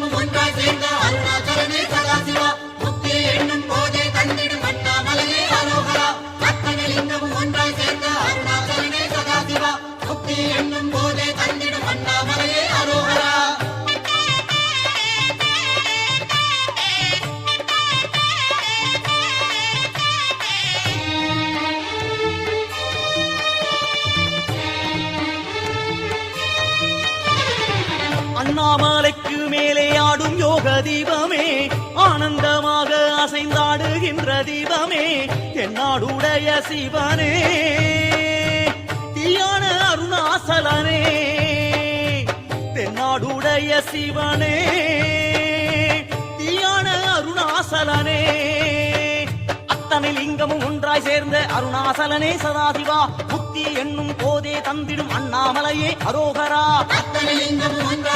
லிங்கமும் ஒன்றாய் சேர்ந்த அருணாச்சலனே சதாசிவா முக்தி என்னும் போதே தந்திடும் அண்ணாமலையே அரோகரா அத்தனை லிங்கமும் ஒன்றாய் சேர்ந்த அருணாச்சலனே சதாசிவா முக்தி என்னும் போதே தந்திடும் அண்ணாமலையே அரோகரா அண்ணாமலைக்கு மேலே ஆடும் யோக தீபமே ஆனந்தமாக அசைந்தாடுகின்ற தீபமே தென்னாடுடைய சிவனே தீயான அருணாசலனே தென்னாடுடைய சிவனே தீயான அருணாசலனே அத்தனை லிங்கமும் ஒன்றாய் சேர்ந்த அருணாசலனே சதாசிவா முக்தி என்னும் போதே தந்திடும் அண்ணாமலையே அரோகரா அத்தனை லிங்கமும் ஒன்றாய்